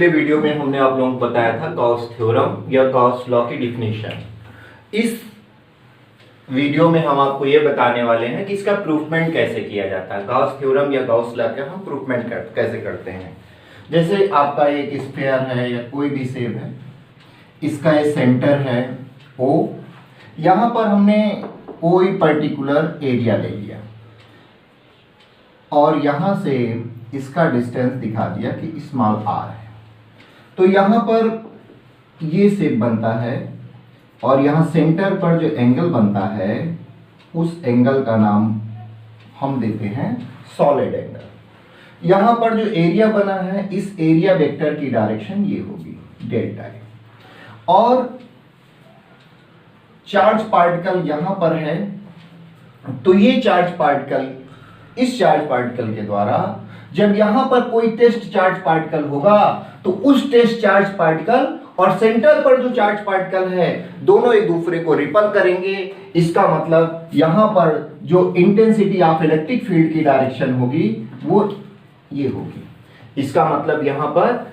पिछले वीडियो में हमने आप लोगों को बताया था गॉस थ्योरम या गॉस लॉ की डिफिनीशन। इस वीडियो में हम आपको ये बताने वाले हैं कि इसका प्रूफमेंट कैसे किया जाता है। गॉस थ्योरम या गॉस लॉ का हम प्रूफमेंट कैसे करते हैं। जैसे आपका एक स्फीयर है या कोई भी शेप है, इसका ये सेंटर है O, यहाँ पर हमने कोई पर्टिकुलर एरिया ले लिया और यहाँ से इसका डिस्टेंस दिखा दिया कि स्मॉल r है। तो यहाँ पर ये शेप बनता है और यहाँ सेंटर पर जो एंगल बनता है उस एंगल का नाम हम देते हैं सॉलिड एंगल। यहाँ पर जो एरिया बना है इस एरिया वेक्टर की डायरेक्शन ये होगी डेल्टा ए। और चार्ज पार्टिकल यहाँ पर है, तो ये चार्ज पार्टिकल इस चार्ज पार्टिकल के द्वारा जब यहां पर कोई टेस्ट चार्ज पार्टिकल होगा तो उस टेस्ट चार्ज पार्टिकल और सेंटर पर जो चार्ज पार्टिकल है दोनों एक दूसरे को रिपल करेंगे। इसका मतलब यहां पर जो इंटेंसिटी ऑफ इलेक्ट्रिक फील्ड की डायरेक्शन होगी वो ये होगी। इसका मतलब यहां पर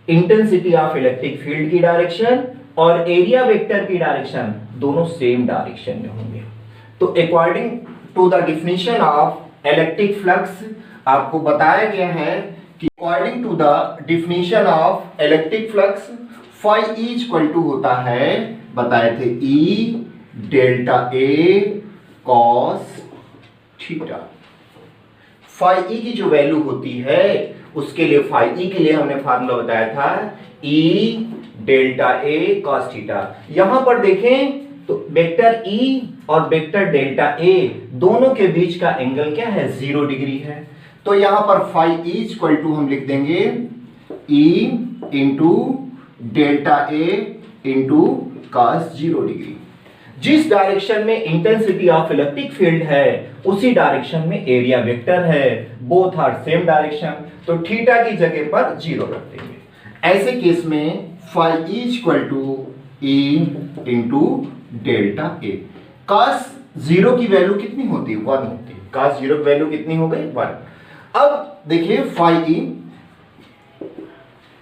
इंटेंसिटी ऑफ इलेक्ट्रिक फील्ड की डायरेक्शन और एरिया वेक्टर की डायरेक्शन दोनों सेम डायरेक्शन में होंगे। तो according to the definition of electric flux आपको बताया गया है कि according to the definition of electric flux phi E equal to होता है, बताए थे E delta A cos theta. Phi E की जो वैल्यू होती है उसके लिए फाई ई के लिए हमने फार्मूला बताया था ई डेल्टा ए कॉस थीटा। यहां पर देखें तो वेक्टर E और वेक्टर डेल्टा A दोनों के बीच का एंगल क्या है, 0 डिग्री है। तो यहां पर फाई E इक्वल टू हम लिख देंगे E into delta A into cos 0 degree. जिस डायरेक्शन में इंटेंसिटी ऑफ इलेक्ट्रिक फील्ड है उसी डायरेक्शन में एरिया वेक्टर है, बोथ आर सेम डायरेक्शन, तो थीटा की जगह पर 0 रख देंगे। ऐसे केस में phi E equal to E into delta A. cos 0 की वैल्यू कितनी होती है, 1 होती है। cos 0 की वैल्यू कितनी हो गई, 1। अब देखिए फाई ई,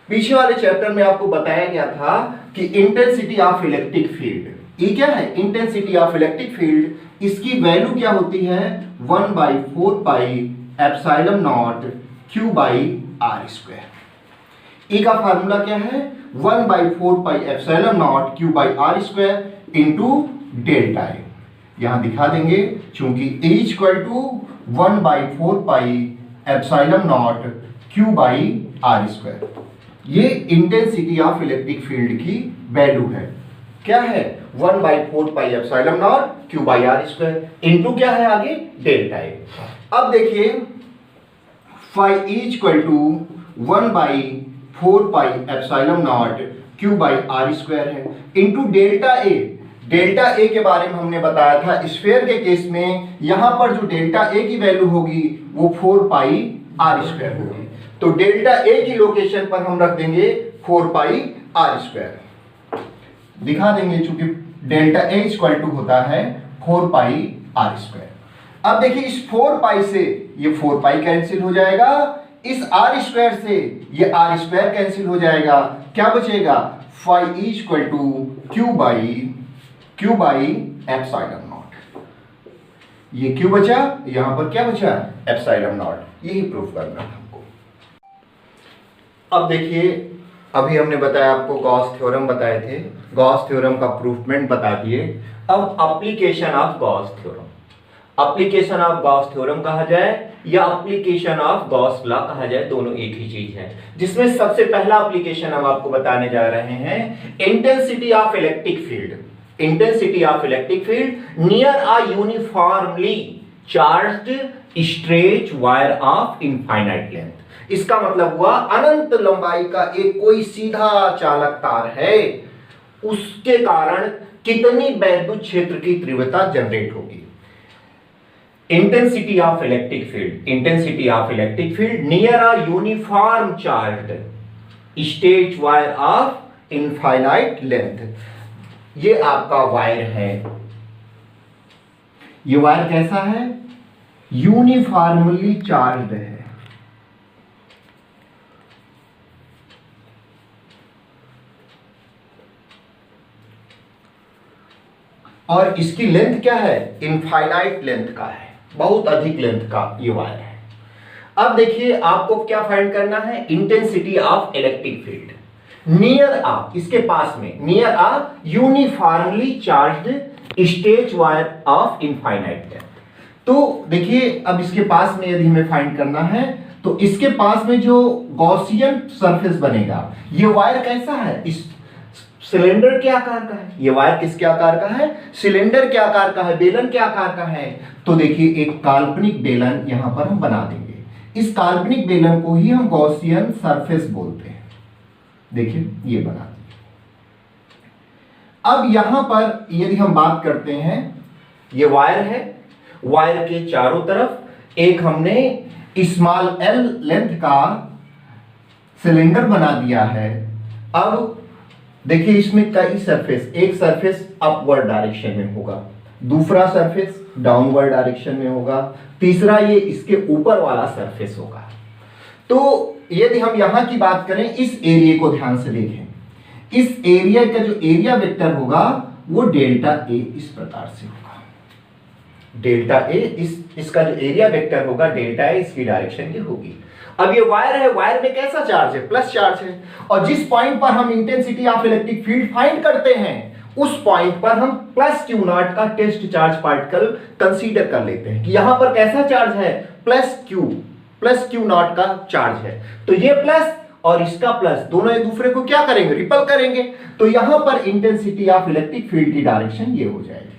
पीछे वाले चैप्टर में आपको बताया गया था कि इंटेंसिटी ऑफ इलेक्ट्रिक फील्ड, ये क्या है, इंटेंसिटी ऑफ इलेक्ट्रिक फील्ड, इसकी वैल्यू क्या होती है 1/4 pi epsilon naught q by R square. E का फार्मूला क्या है 1/4 pi epsilon naught q by R square into delta A. यहां दिखा देंगे चूंकि E equal to 1/4 pi epsilon naught q by R square, ये इंटेंसिटी ऑफ इलेक्ट्रिक फील्ड की value है। क्या है 1/4 pi epsilon naught q by R square into क्या है आगे डेल्टा ए। अब देखिए phi E equal to 1/4 pi epsilon naught q by R square है into delta A. Delta A के बारे में हमने बताया था स्फीयर के केस में यहां पर जो डेल्टा ए की वैल्यू होगी वो 4 पाई आर स्क्वायर होगी। तो डेल्टा ए की लोकेशन पर हम रख देंगे 4 पाई आर स्क्वायर, दिखा देंगे चूंकि डेल्टा ए इक्वल टू होता है 4 पाई आर स्क्वायर। अब देखिए इस 4 पाई से ये 4 पाई कैंसिल हो जाएगा, इस आर स्क्वायर से ये आर स्क्वायर कैंसिल हो जाएगा, क्या बचेगा phi E equal to q by epsilon naught. ये q बचा, यहां पर क्या बचा एप्सिलॉन नॉट। यही प्रूफ करना है हमको। अब देखिए अभी हमने बताया आपको गॉस थ्योरम बताए थे, गॉस थ्योरम का प्रूफमेंट बता दिए। अब application of Gauss theorem, application of Gauss theorem कहा जाए या एप्लीकेशन ऑफ गॉस लॉ कहा जाए, दोनों एक ही चीज है। जिसमें सबसे पहला एप्लीकेशन हम आपको बताने जा रहे हैं intensity of electric field. Intensity of electric field near a uniformly charged straight wire of infinite length. इसका मतलब हुआ अनंत लंबाई का एक कोई सीधा चालक तार है, उसके कारण कितनी वैद्युत क्षेत्र की तीव्रता जनरेट होगी। Intensity of electric field, intensity of electric field near a uniform charged straight wire of infinite length. ये आपका वायर है, ये वायर कैसा है, यूनिफॉर्मली चार्ज्ड है। और इसकी लेंथ क्या है, इनफाइनाइट लेंथ का है, बहुत अधिक लेंथ का ये वायर है। अब देखिए आपको क्या फाइंड करना है, intensity of electric field near a, इसके पास में near a uniformly charged straight wire of infinite length. तो देखिए अब इसके पास में यदि हमें फाइंड करना है तो इसके पास में जो गॉसियन सरफेस बनेगा, ये वायर कैसा है, इस सिलेंडर के आकार का है। ये वायर किसके आकार का है, सिलेंडर के आकार का है, बेलन के आकार का है। तो देखिए एक काल्पनिक बेलन यहां पर हम बना देंगे, इस काल्पनिक बेलन को ही हम गॉसियन सरफेस बोलते हैं। देखिए ये बना दिए। अब यहां पर यदि हम बात करते हैं, ये वायर है, वायर के चारों तरफ एक हमने स्मॉल एल लेंथ का सिलेंडर बना दिया है। अब देखिए इसमें कई सरफेस, एक सरफेस अपवर्ड डायरेक्शन में होगा, दूसरा सरफेस डाउनवर्ड डायरेक्शन में होगा, तीसरा ये इसके ऊपर वाला सरफेस होगा। तो यदि हम यहां की बात करें, इस एरिया को ध्यान से देखें, इस एरिया का जो एरिया वेक्टर होगा वो डेल्टा ए इस प्रकार से होगा। डेल्टा ए इसका जो एरिया वेक्टर होगा डेल्टा ए, इसकी डायरेक्शन ये होगी। अब ये वायर है, वायर में कैसा चार्ज है, प्लस चार्ज है, और जिस पॉइंट पर हम intensity of electric field find करते हैं उस पॉइंट पर हम प्लस क्यू नॉट का टेस्ट चार्ज पार्टिकल कंसीडर कर लेते हैं कि यहां पर कैसा चार्ज है, प्लस क्यू नॉट का चार्ज है। तो ये प्लस और इसका प्लस दोनों एक दूसरे को क्या करेंगे, रिपल करेंगे। तो यहां पर इंटेंसिटी ऑफ इलेक्ट्रिक फील्ड की डायरेक्शन ये हो जाएगी।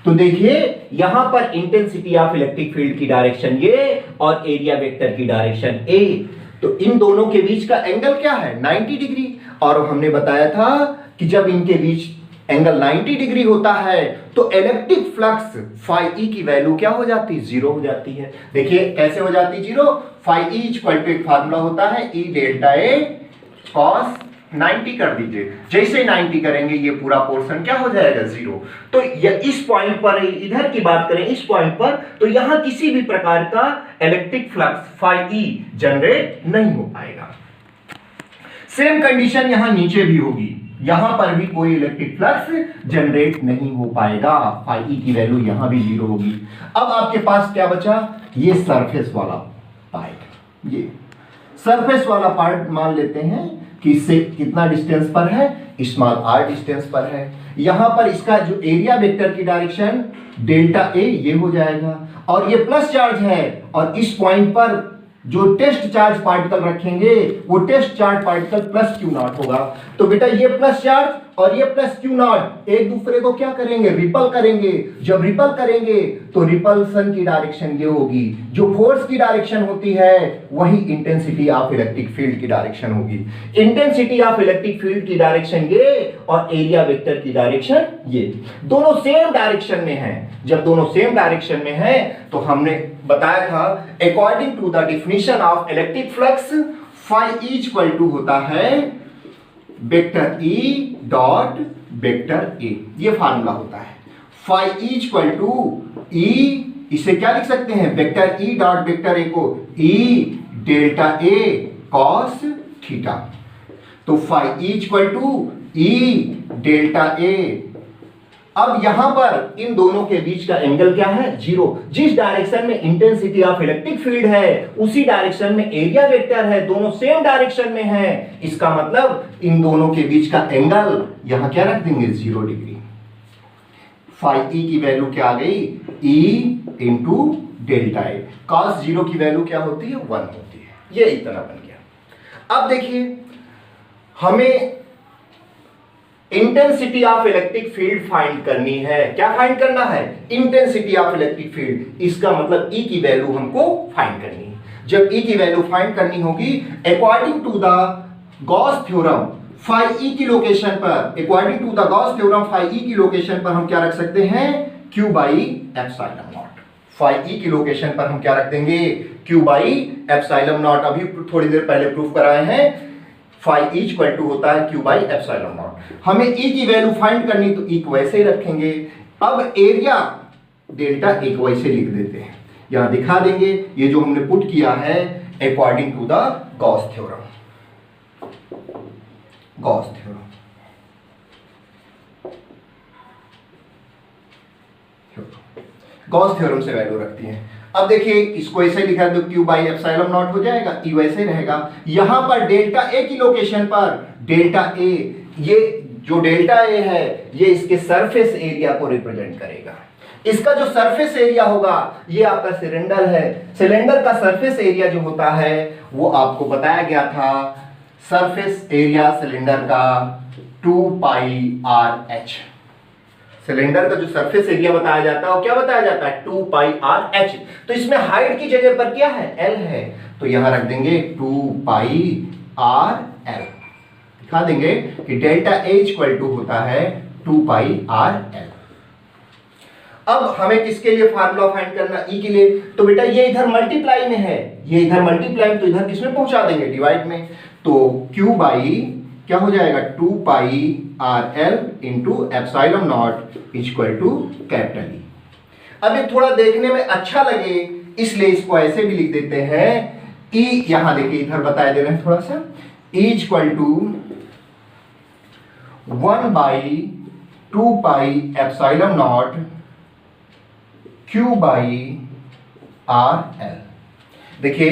तो देखिए यहां पर इंटेंसिटी ऑफ इलेक्ट्रिक फील्ड की डायरेक्शन ये और एरिया वेक्टर की डायरेक्शन ए। तो इन दोनों के बीच का एंगल क्या है, 90 डिग्री। और हमने बताया था कि जब इनके बीच एंगल 90 डिग्री होता है तो इलेक्ट्रिक फ्लक्स फाई ई की वैल्यू क्या हो जाती है, जीरो हो जाती है। देखिए कैसे हो जाती है zero, phi E equal to एक फार्मूला होता है ई डेल्टा ए कॉस 90 कर दीजिए, जैसे 90 करेंगे ये पूरा पोर्शन क्या हो जाएगा, जीरो। तो इस पॉइंट पर, इधर की बात करें इस पॉइंट पर, तो यहां किसी भी प्रकार का electric flux phi E generate नहीं हो पाएगा। सेम कंडीशन यहां नीचे भी होगी, यहां पर भी कोई इलेक्ट्रिक फ्लक्स जनरेट नहीं हो पाएगा, फाई ई की वैल्यू यहां भी जीरो होगी। अब आपके पास क्या बचा, ये सरफेस वाला पार्ट, ये सरफेस वाला पार्ट मान लेते हैं कि इससे कितना डिस्टेंस पर है, स्मॉल आर डिस्टेंस पर है। यहां पर इसका जो एरिया वेक्टर की डायरेक्शन डेल्टा ए ये हो जाएगा, और ये प्लस चार्ज है, और इस पॉइंट पर जो टेस्ट चार्ज पार्टिकल रखेंगे वो test charge particle plus Q naught होगा। तो बेटा ये प्लस चार्ज और ये प्लस क्यू नॉट एक दूसरे को क्या करेंगे, रिपल करेंगे। जब रिपल करेंगे तो रिपल्सन की डायरेक्शन ये होगी, जो फोर्स की डायरेक्शन होती है वही इंटेंसिटी ऑफ इलेक्ट्रिक फील्ड की डायरेक्शन होगी। इंटेंसिटी ऑफ इलेक्ट्रिक फील्ड की डायरेक्शन ये और एरिया वेक्टर की डायरेक्शन ये, दोनों सेम डायरेक्शन में है। जब दोनों सेम डायरेक्शन में है तो हमने बताया था according to the definition of electric flux phi E equal to होता है vector E dot vector A, ये फार्मूला होता है। Phi E equal to E, इसे क्या लिख सकते हैं, vector E dot vector A को E delta A cos theta. तो phi E equal to E delta A. अब यहां पर इन दोनों के बीच का एंगल क्या है, जीरो। जिस डायरेक्शन में इंटेंसिटी ऑफ इलेक्ट्रिक फील्ड है उसी डायरेक्शन में एरिया वेक्टर है, दोनों सेम डायरेक्शन में है। इसका मतलब इन दोनों के बीच का एंगल यहां क्या रख देंगे, 0 डिग्री। फाई ई की वैल्यू क्या आ गई, E into delta A. Cos 0 की वैल्यू क्या होती है, 1 होती है। ये इतना बन गया। अब देखिए हमें intensity of electric field find करनी है। क्या फाइंड करना है, इंटेंसिटी ऑफ इलेक्ट्रिक फील्ड। इसका मतलब ई की वैल्यू हमको फाइंड करनी है। जब ई की वैल्यू फाइंड करनी होगी according to the Gauss theorem phi E की लोकेशन पर, according to the Gauss theorem phi E की लोकेशन पर हम क्या रख सकते हैं, Q by epsilon naught. Phi E की लोकेशन पर हम क्या रख देंगे, क्यू बाई एप्सिलॉन नॉट। अभी थोड़ी देर पहले प्रूफ कराए हैं, फाई ई इक्वल टू होता है क्यू बाई एप्सिलॉन नॉट। हमें ई की वैल्यू फाइंड करनी तो ई को वैसे ही रखेंगे। अब एरिया डेल्टा ए को वैसे लिख देते हैं, यहां दिखा देंगे ये जो हमने पुट किया है according to the Gauss theorem. Gauss theorem Gauss theorem से वैल्यू रखती है। अब देखिए इसको ऐसे लिखा है तो Q बाई एप्सिलॉन नॉट हो जाएगा, E वैसे रहेगा। यहां पर डेल्टा ए की लोकेशन पर डेल्टा ए, ये जो डेल्टा ए है ये इसके सरफेस एरिया को रिप्रेजेंट करेगा। इसका जो सरफेस एरिया होगा ये आपका सिलेंडर है। सिलेंडर का सरफेस एरिया जो होता है वो आपको बताया गया था, सरफेस एरिया सिलेंडर का 2 पाई आर एच। सिलेंडर का जो सरफेस एरिया बताया जाता है वो क्या बताया जाता है, 2 पाई आर एच। तो इसमें हाइट की जगह पर क्या है, एल है, तो यहां रख देंगे 2 पाई आर एल। दिखा देंगे कि डेल्टा एच इक्वल टू होता है 2 पाई आर एल। अब हमें किसके लिए फार्मूला फाइंड करना, ई के लिए। तो बेटा ये इधर मल्टीप्लाई में है, ये इधर मल्टीप्लाई तो इधर किसमें पहुंचा देंगे, डिवाइड में। तो Q बाई क्या हो जाएगा, 2 pi R L into epsilon naught equal to capital E. अब ये थोड़ा देखने में अच्छा लगे इसलिए इसको ऐसे भी लिख देते हैं, ई यहां देखिए इधर बताए दे रहे हैं थोड़ा सा, E equal to 1 by 2 pi epsilon naught Q by R L. देखिए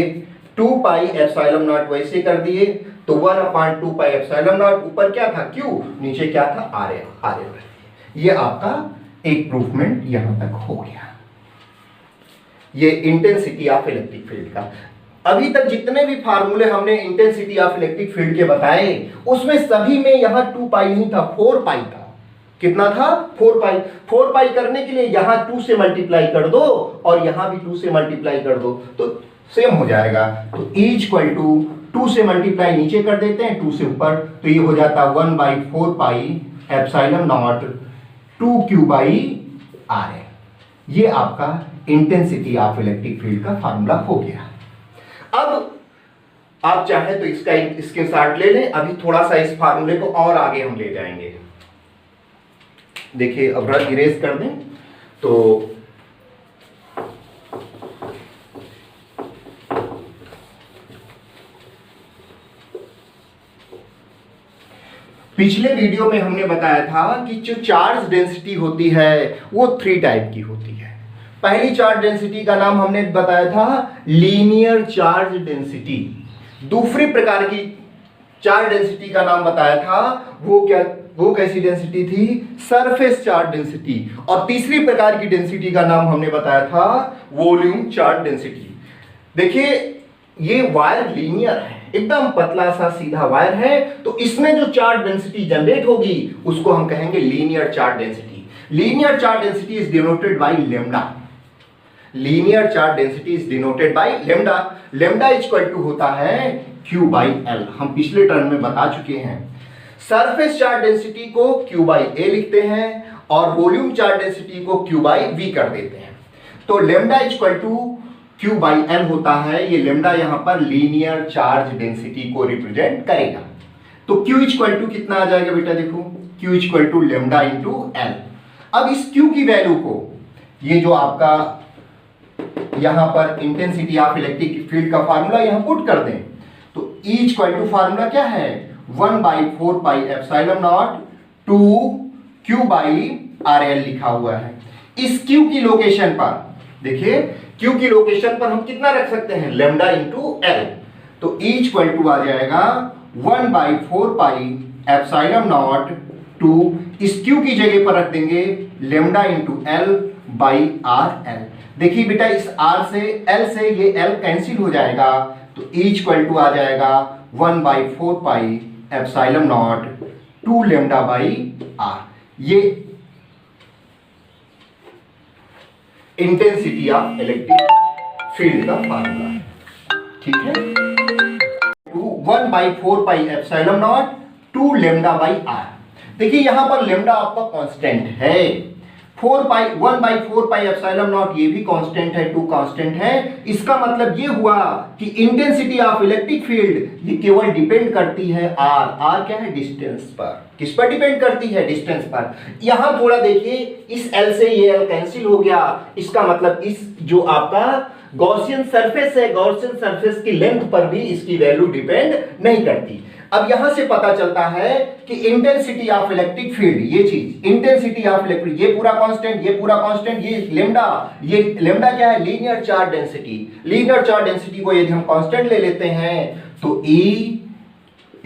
2 पाई एप्सिलॉन नॉट वैसे कर दिए तो 1/2 पाई एप्सिलॉन नॉट, ऊपर क्या था Q, नीचे क्या था आर एल। ये आपका एक प्रूफमेंट यहां तक हो गया। ये इंटेंसिटी ऑफ इलेक्ट्रिक फील्ड का। अभी तक जितने भी फार्मूले हमने इंटेंसिटी ऑफ इलेक्ट्रिक फील्ड के बताए उसमें सभी में यहां 2 पाई नहीं था, 4 पाई था। कितना था, 4 पाई। 4 पाई करने के लिए यहां 2 से मल्टीप्लाई कर दो और यहां भी 2 से मल्टीप्लाई कर दो तो सेम हो जाएगा। तो E इक्वल टू 2 से मल्टीप्लाई नीचे कर देते हैं, 2 से ऊपर, तो ये हो जाता है 1/4 pi epsilon naught 2Q by R है। ये आपका इंटेंसिटी ऑफ इलेक्ट्रिक फील्ड का फार्मूला हो गया। अब आप चाहे तो इसका स्क्रीनशॉट ले लें, अभी थोड़ा सा इस फार्मूले को और आगे हम ले जाएंगे। देखिए अब इरेज कर दें तो पिछले वीडियो में हमने बताया था कि जो चार्ज डेंसिटी होती है वो 3 टाइप की होती है। पहली चार्ज डेंसिटी का नाम हमने बताया था लीनियर चार्ज डेंसिटी। दूसरी प्रकार की चार्ज डेंसिटी का नाम बताया था वो कैसी डेंसिटी थी, सरफेस चार्ज डेंसिटी। और तीसरी प्रकार की डेंसिटी का नाम हमने बताया था वॉल्यूम चार्ज डेंसिटी। देखिए ये वायर लीनियर है, एकदम पतला सा सीधा वायर है, तो इसमें जो चार्ज डेंसिटी जनरेट होगी उसको हम कहेंगे linear charge density. Linear charge density is denoted by lambda. Linear charge density is denoted by lambda. Lambda equal to होता है Q बाई एल। हम पिछले टर्म में बता चुके हैं। सरफेस चार्ज डेंसिटी को Q बाई ए लिखते हैं और वॉल्यूम चार्ज डेंसिटी को Q बाई वी कर देते हैं। तो lambda equal to Q by L होता है। ये लेम्डा यहां पर लीनियर चार्ज डेंसिटी को रिप्रेजेंट करेगा। तो Q इक्वल टू कितना आ जाएगा बेटा, देखो Q equal to lambda into L. अब इस Q की वैल्यू को, ये जो आपका यहां पर इंटेंसिटी ऑफ इलेक्ट्रिक फील्ड का फार्मूला यहां पुट कर दें तो E इक्वल टू फार्मूला क्या है, 1/4 pi epsilon naught 2Q by R L लिखा हुआ है। इस Q की लोकेशन पर देखिए, Q की लोकेशन पर हम कितना रख सकते हैं, लेम्डा इंटू एल। तो E इक्वल टू आ जाएगा 1/4 पाई एप्सिलॉन नॉट 2, इस Q की जगह पर रख देंगे lambda into L by R L. देखिए बेटा इस R से L से ये L कैंसिल हो जाएगा तो E इक्वल टू आ जाएगा 1/4 pi epsilon naught 2 lambda by R. ये इंटेंसिटी ऑफ इलेक्ट्रिक फील्ड का फार्मूला है, ठीक है। 1/4 pi epsilon naught 2 lambda by R. देखिए यहां पर लेम्डा आपका कांस्टेंट है, 1/4 पाई एप्सिलॉन नॉट ये भी कांस्टेंट है, 2 कांस्टेंट है। इसका मतलब ये हुआ कि इंटेंसिटी ऑफ इलेक्ट्रिक फील्ड ये केवल डिपेंड करती है आर क्या है, डिस्टेंस पर। किस पर डिपेंड करती है, डिस्टेंस पर। यहां थोड़ा देखिए इस L से ये L कैंसिल हो गया, इसका मतलब इस जो आपका गॉसियन सरफेस है, गॉसियन सरफेस की लेंथ पर भी इसकी वैल्यू डिपेंड नहीं करती। अब यहां से पता चलता है कि इंटेंसिटी ऑफ इलेक्ट्रिक फील्ड, ये चीज इंटेंसिटी ऑफ इलेक्ट्रिक, ये पूरा कांस्टेंट, ये पूरा कांस्टेंट, ये लेमडा क्या है, linear charge density. Linear charge density को यदि हम कांस्टेंट ले लेते हैं तो E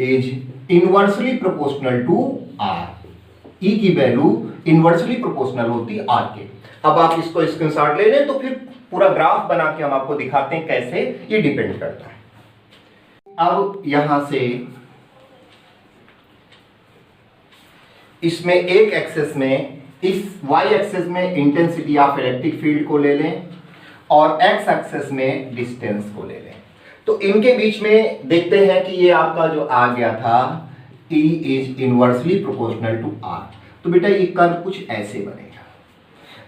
is inversely proportional to R। E की वैल्यू इनवर्सली प्रोपोर्शनल होती R के। अब आप इसको स्क्रीनशॉट ले लें तो फिर पूरा ग्राफ बना के हम आपको दिखाते हैं कैसे ये डिपेंड करता है। अब यहां से इसमें एक एक्सेस में, इस y एक्सेस में इंटेंसिटी ऑफ इलेक्ट्रिक फील्ड को ले लें और x एक्सेस में डिस्टेंस को ले लें। तो इनके बीच में देखते हैं कि ये आपका जो आ गया था E is inversely proportional to R। तो बेटा ये कर्व कुछ ऐसे बनेगा।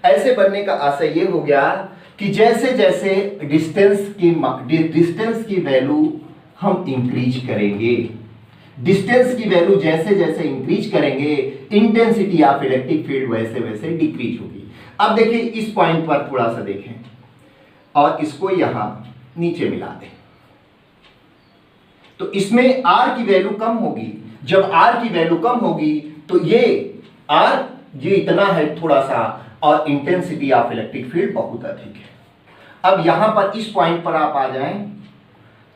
ऐसे बनने का आशय ये हो गया कि जैसे जैसे डिस्टेंस की वैल्यू हम इंक्रीज करेंगे, डिस्टेंस की वैल्यू जैसे जैसे इंक्रीज करेंगे, इंटेंसिटी ऑफ इलेक्ट्रिक फील्ड वैसे वैसे डिक्रीज होगी। अब देखिए इस पॉइंट पर थोड़ा सा देखें और इसको यहां नीचे मिला दें तो इसमें R की वैल्यू कम होगी। जब R की वैल्यू कम होगी तो ये R ये इतना है थोड़ा सा, और इंटेंसिटी ऑफ इलेक्ट्रिक फील्ड बहुत अधिक है। अब यहां पर इस पॉइंट पर आप आ जाएं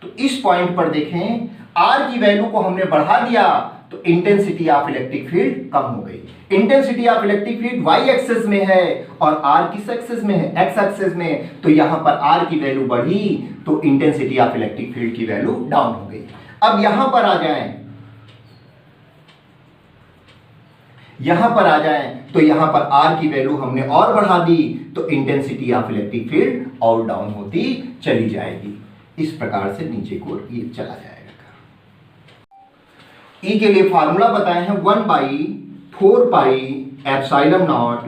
तो इस पॉइंट पर देखें R की वैल्यू को हमने बढ़ा दिया तो इंटेंसिटी ऑफ इलेक्ट्रिक फील्ड कम हो गई। Intensity of electric field y axis में है और R किस एक्सेस में है, x एक्सेस में। तो यहां पर R की वैल्यू बढ़ी तो इंटेंसिटी ऑफ इलेक्ट्रिक फील्ड की वैल्यू डाउन हो गई। अब यहां पर आ जाएं, यहां पर आ जाएं तो यहां पर R की वैल्यू हमने और बढ़ा दी तो इंटेंसिटी ऑफ इलेक्ट्रिक फील्ड और डाउन होती चली जाएगी। इस प्रकार से नीचे को ये चला जाएगा। E के लिए फार्मूला बताए हैं 1/4 epsilon naught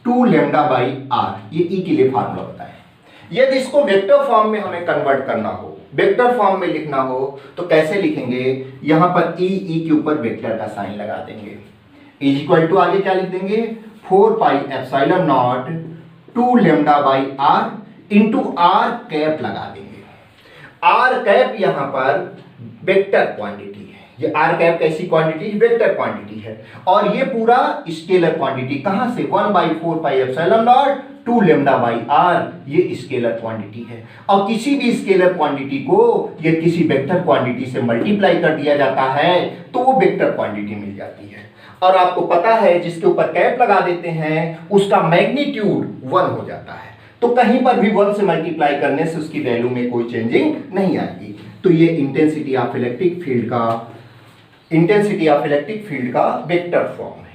2 lambda by R। ये E के लिए फार्मूला बताए हैं। यदि इसको वेक्टर फॉर्म में हमें कन्वर्ट करना हो, वेक्टर फॉर्म में लिखना हो तो कैसे लिखेंगे, यहां पर E के ऊपर वेक्टर का साइन लगा देंगे। इज इक्वल टू आगे क्या लिख देंगे 4 epsilon naught 2 lambda by R into R cap लगा देंगे। R कैप यहां पर वेक्टर क्वांटिटी है। ये R कैप कैसी क्वांटिटी, वेक्टर क्वांटिटी है। और ये पूरा स्केलर क्वांटिटी कहां से 1/4 epsilon naught 2 lambda by R, ये स्केलर क्वांटिटी है। और किसी भी स्केलर क्वांटिटी को ये किसी वेक्टर क्वांटिटी से मल्टीप्लाई कर दिया जाता है तो वो वेक्टर क्वांटिटी मिल जाती है। और आपको पता है जिसके ऊपर कैप लगा देते हैं उसका मैग्नीट्यूड 1 हो जाता है। तो कहीं पर भी 1 से मल्टीप्लाई करने से उसकी वैल्यू में कोई चेंजिंग नहीं आएगी। तो ये इंटेंसिटी ऑफ इलेक्ट्रिक फील्ड का वेक्टर फॉर्म है।